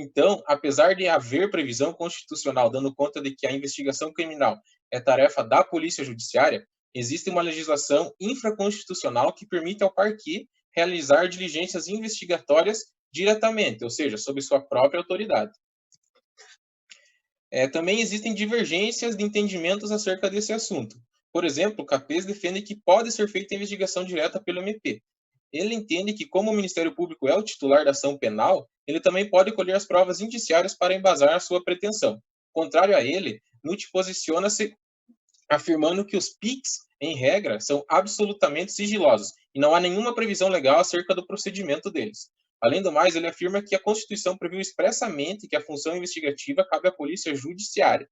Então, apesar de haver previsão constitucional dando conta de que a investigação criminal é tarefa da Polícia Judiciária, existe uma legislação infraconstitucional que permite ao parquet realizar diligências investigatórias diretamente, ou seja, sob sua própria autoridade. Também existem divergências de entendimentos acerca desse assunto. Por exemplo, o Capês defende que pode ser feita investigação direta pelo MP. Ele entende que, como o Ministério Público é o titular da ação penal, ele também pode colher as provas indiciárias para embasar a sua pretensão. Contrário a ele, Nutt posiciona-se afirmando que os PICs, em regra, são absolutamente sigilosos e não há nenhuma previsão legal acerca do procedimento deles. Além do mais, ele afirma que a Constituição previu expressamente que a função investigativa cabe à Polícia Judiciária.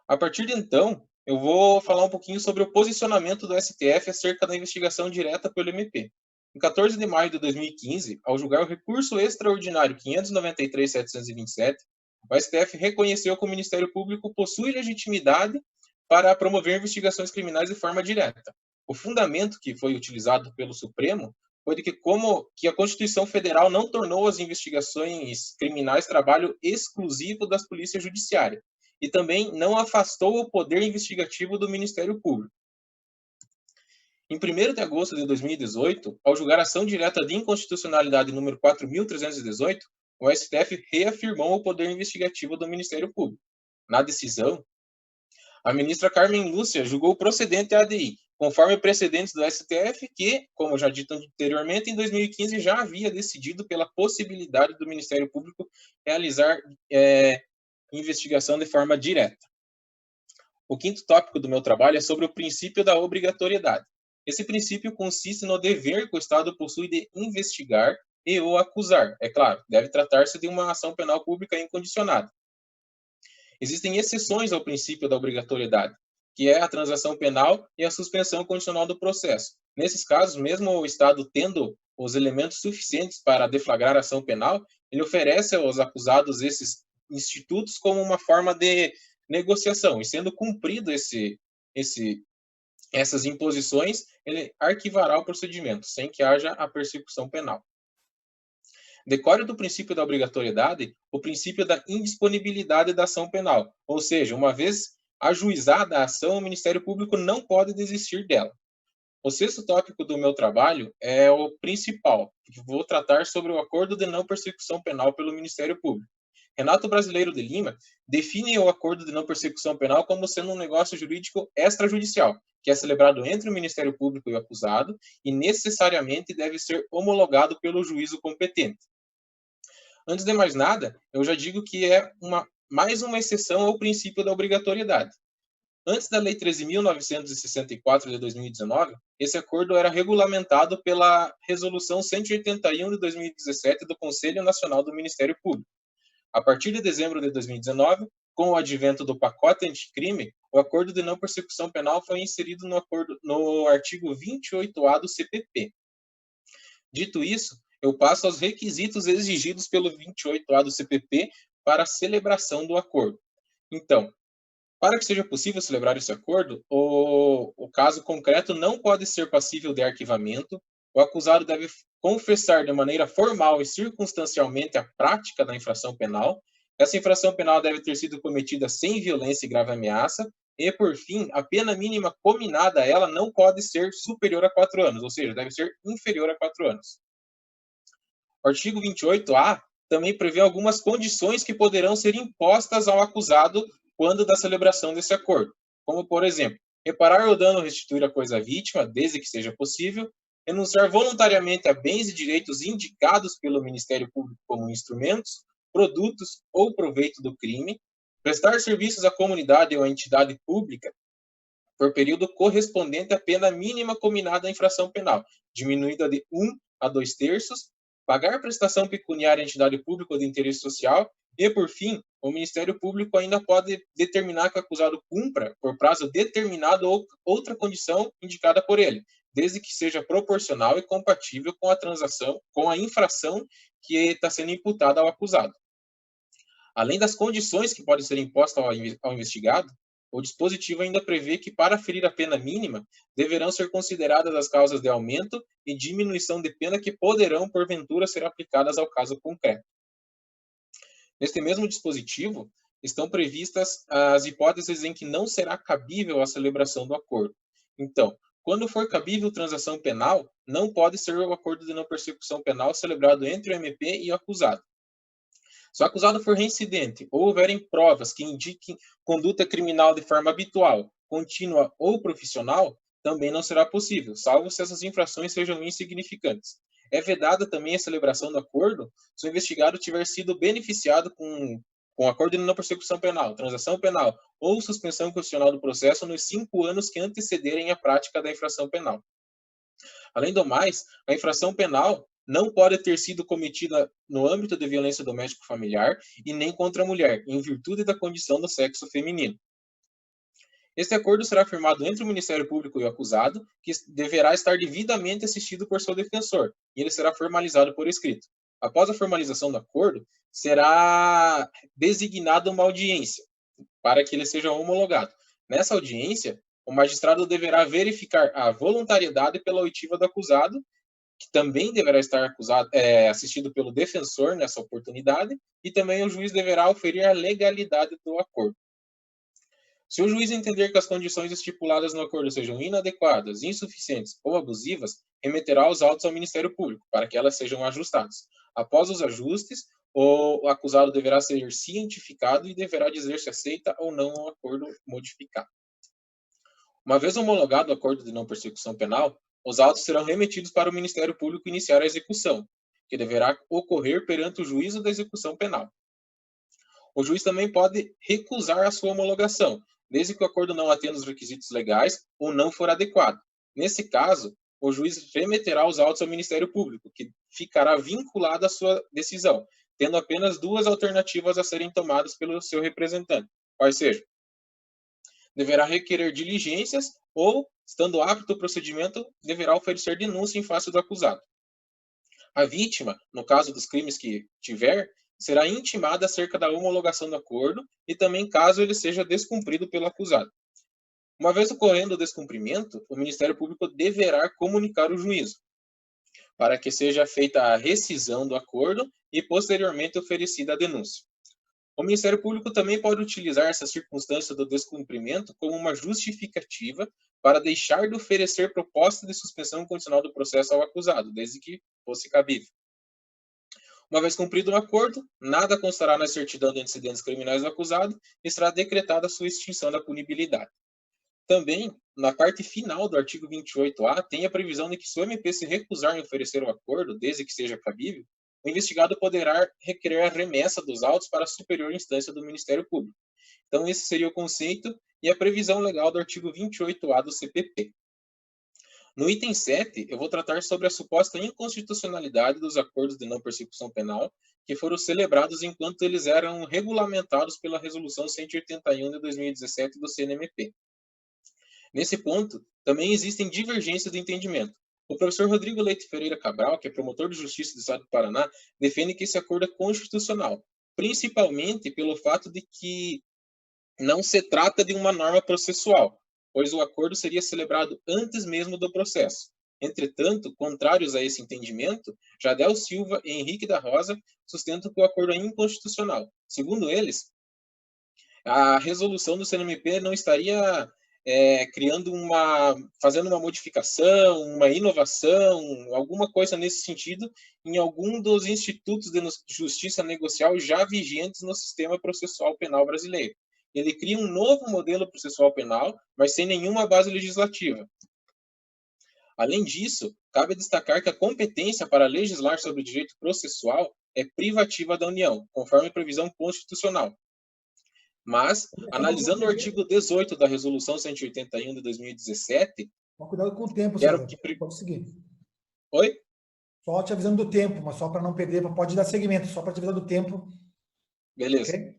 A partir de então, eu vou falar um pouquinho sobre o posicionamento do STF acerca da investigação direta pelo MP. Em 14 de maio de 2015, ao julgar o recurso extraordinário 593.727, o STF reconheceu que o Ministério Público possui legitimidade para promover investigações criminais de forma direta. O fundamento que foi utilizado pelo Supremo foi de que a Constituição Federal não tornou as investigações criminais trabalho exclusivo das polícias judiciárias e também não afastou o poder investigativo do Ministério Público. Em 1º de agosto de 2018, ao julgar a ação direta de inconstitucionalidade número 4.318, o STF reafirmou o poder investigativo do Ministério Público. Na decisão, a ministra Carmen Lúcia julgou procedente a ADI, conforme precedentes do STF que, como já dito anteriormente, em 2015 já havia decidido pela possibilidade do Ministério Público realizar investigação de forma direta. O quinto tópico do meu trabalho é sobre o princípio da obrigatoriedade. Esse princípio consiste no dever que o Estado possui de investigar e ou acusar. É claro, deve tratar-se de uma ação penal pública incondicionada. Existem exceções ao princípio da obrigatoriedade, que é a transação penal e a suspensão condicional do processo. Nesses casos, mesmo o Estado tendo os elementos suficientes para deflagrar a ação penal, ele oferece aos acusados esses institutos como uma forma de negociação, e sendo cumprido essas imposições, ele arquivará o procedimento, sem que haja a persecução penal. Decorre do princípio da obrigatoriedade o princípio da indisponibilidade da ação penal, ou seja, uma vez ajuizada a ação, o Ministério Público não pode desistir dela. O sexto tópico do meu trabalho é o principal, que vou tratar sobre o acordo de não persecução penal pelo Ministério Público. Renato Brasileiro de Lima define o acordo de não persecução penal como sendo um negócio jurídico extrajudicial, que é celebrado entre o Ministério Público e o acusado e necessariamente deve ser homologado pelo juízo competente. Antes de mais nada, eu já digo que é mais uma exceção ao princípio da obrigatoriedade. Antes da Lei 13.964 de 2019, esse acordo era regulamentado pela Resolução 181 de 2017 do Conselho Nacional do Ministério Público. A partir de dezembro de 2019, com o advento do pacote anticrime, o acordo de não persecução penal foi inserido no artigo 28A do CPP. Dito isso, eu passo aos requisitos exigidos pelo 28A do CPP para a celebração do acordo. Então, para que seja possível celebrar esse acordo, o caso concreto não pode ser passível de arquivamento, o acusado deve confessar de maneira formal e circunstancialmente a prática da infração penal, essa infração penal deve ter sido cometida sem violência e grave ameaça, e, por fim, a pena mínima cominada a ela não pode ser superior a 4 anos, ou seja, deve ser inferior a 4 anos. O artigo 28A também prevê algumas condições que poderão ser impostas ao acusado quando da celebração desse acordo, como, por exemplo, reparar o dano ou restituir a coisa à vítima, desde que seja possível, renunciar voluntariamente a bens e direitos indicados pelo Ministério Público como instrumentos, produtos ou proveito do crime, prestar serviços à comunidade ou à entidade pública por período correspondente à pena mínima cominada à infração penal, diminuída de 1 a 2/3, pagar prestação pecuniária à entidade pública ou de interesse social e, por fim, o Ministério Público ainda pode determinar que o acusado cumpra, por prazo determinado, ou outra condição indicada por ele, desde que seja proporcional e compatível com a infração que está sendo imputada ao acusado. Além das condições que podem ser impostas ao investigado, o dispositivo ainda prevê que, para ferir a pena mínima, deverão ser consideradas as causas de aumento e diminuição de pena que poderão, porventura, ser aplicadas ao caso concreto. Neste mesmo dispositivo, estão previstas as hipóteses em que não será cabível a celebração do acordo. Então, quando for cabível transação penal, não pode ser o acordo de não persecução penal celebrado entre o MP e o acusado. Se o acusado for reincidente ou houverem provas que indiquem conduta criminal de forma habitual, contínua ou profissional, também não será possível, salvo se essas infrações sejam insignificantes. É vedada também a celebração do acordo se o investigado tiver sido beneficiado com acordo de não persecução penal, transação penal ou suspensão constitucional do processo nos 5 anos que antecederem a prática da infração penal. Além do mais, a infração penal não pode ter sido cometida no âmbito de violência doméstico-familiar e nem contra a mulher, em virtude da condição do sexo feminino. Este acordo será firmado entre o Ministério Público e o acusado, que deverá estar devidamente assistido por seu defensor, e ele será formalizado por escrito. Após a formalização do acordo, será designada uma audiência para que ele seja homologado. Nessa audiência, o magistrado deverá verificar a voluntariedade pela oitiva do acusado, que também deverá estar assistido pelo defensor nessa oportunidade, e também o juiz deverá oferir a legalidade do acordo. Se o juiz entender que as condições estipuladas no acordo sejam inadequadas, insuficientes ou abusivas, remeterá os autos ao Ministério Público, para que elas sejam ajustadas. Após os ajustes, o acusado deverá ser cientificado e deverá dizer se aceita ou não o acordo modificado. Uma vez homologado o acordo de não persecução penal, os autos serão remetidos para o Ministério Público iniciar a execução, que deverá ocorrer perante o juízo da execução penal. O juiz também pode recusar a sua homologação, desde que o acordo não atenda os requisitos legais ou não for adequado. Nesse caso, o juiz remeterá os autos ao Ministério Público, que ficará vinculado à sua decisão, tendo apenas 2 alternativas a serem tomadas pelo seu representante. Quais sejam: deverá requerer diligências ou, estando apto o procedimento, deverá oferecer denúncia em face do acusado. A vítima, no caso dos crimes que tiver, será intimada acerca da homologação do acordo e também caso ele seja descumprido pelo acusado. Uma vez ocorrendo o descumprimento, o Ministério Público deverá comunicar o juízo, para que seja feita a rescisão do acordo e posteriormente oferecida a denúncia. O Ministério Público também pode utilizar essa circunstância do descumprimento como uma justificativa para deixar de oferecer proposta de suspensão condicional do processo ao acusado, desde que fosse cabível. Uma vez cumprido o acordo, nada constará na certidão de antecedentes criminais do acusado e será decretada a sua extinção da punibilidade. Também, na parte final do artigo 28A, tem a previsão de que se o MP se recusar em oferecer o acordo, desde que seja cabível, o investigado poderá requerer a remessa dos autos para a superior instância do Ministério Público. Então, esse seria o conceito e a previsão legal do artigo 28A do CPP. No item 7, eu vou tratar sobre a suposta inconstitucionalidade dos acordos de não persecução penal que foram celebrados enquanto eles eram regulamentados pela Resolução 181 de 2017 do CNMP. Nesse ponto, também existem divergências de entendimento. O professor Rodrigo Leite Ferreira Cabral, que é promotor de justiça do Estado do Paraná, defende que esse acordo é constitucional, principalmente pelo fato de que não se trata de uma norma processual, pois o acordo seria celebrado antes mesmo do processo. Entretanto, contrários a esse entendimento, Jadel Silva e Henrique da Rosa sustentam que o acordo é inconstitucional. Segundo eles, a resolução do CNMP não estaria fazendo uma modificação, uma inovação, alguma coisa nesse sentido, em algum dos institutos de justiça negocial já vigentes no sistema processual penal brasileiro. Ele cria um novo modelo processual penal, mas sem nenhuma base legislativa. Além disso, cabe destacar que a competência para legislar sobre o direito processual é privativa da União, conforme previsão constitucional. Mas, analisando o artigo 18 da Resolução 181 de 2017... Cuidado com o tempo, César. Pode seguir. Oi? Só te avisando do tempo, mas só para não perder, pode dar seguimento, só para te avisar do tempo. Beleza. Okay?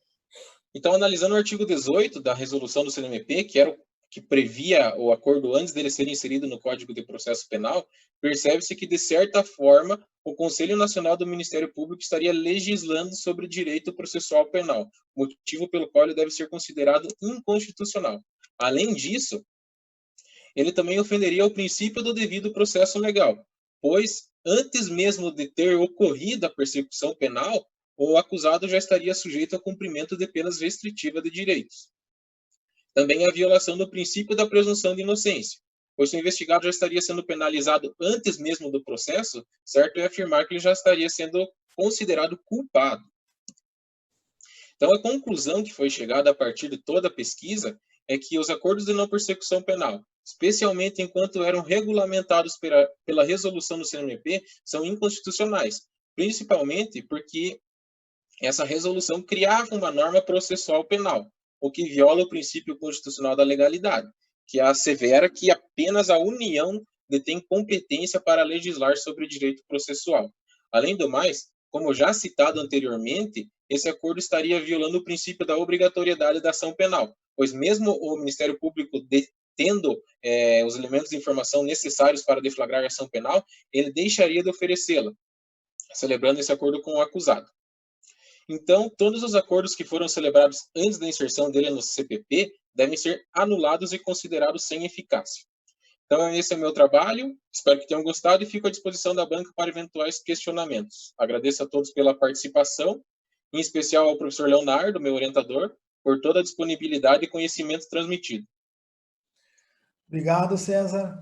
Então, analisando o artigo 18 da Resolução do CNMP, que previa o acordo antes dele ser inserido no Código de Processo Penal, percebe-se que, de certa forma, o Conselho Nacional do Ministério Público estaria legislando sobre o direito processual penal, motivo pelo qual ele deve ser considerado inconstitucional. Além disso, ele também ofenderia o princípio do devido processo legal, pois, antes mesmo de ter ocorrido a persecução penal, o acusado já estaria sujeito ao cumprimento de penas restritivas de direitos. Também a violação do princípio da presunção de inocência, pois se o investigado já estaria sendo penalizado antes mesmo do processo, certo é afirmar que ele já estaria sendo considerado culpado. Então, a conclusão que foi chegada a partir de toda a pesquisa é que os acordos de não persecução penal, especialmente enquanto eram regulamentados pela resolução do CNMP, são inconstitucionais, principalmente porque essa resolução criava uma norma processual penal, o que viola o princípio constitucional da legalidade, que assevera que apenas a União detém competência para legislar sobre o direito processual. Além do mais, como já citado anteriormente, esse acordo estaria violando o princípio da obrigatoriedade da ação penal, pois mesmo o Ministério Público tendo os elementos de informação necessários para deflagrar a ação penal, ele deixaria de oferecê-la, celebrando esse acordo com o acusado. Então, todos os acordos que foram celebrados antes da inserção dele no CPP devem ser anulados e considerados sem eficácia. Então, esse é o meu trabalho. Espero que tenham gostado e fico à disposição da banca para eventuais questionamentos. Agradeço a todos pela participação, em especial ao professor Leonardo, meu orientador, por toda a disponibilidade e conhecimento transmitido. Obrigado, César.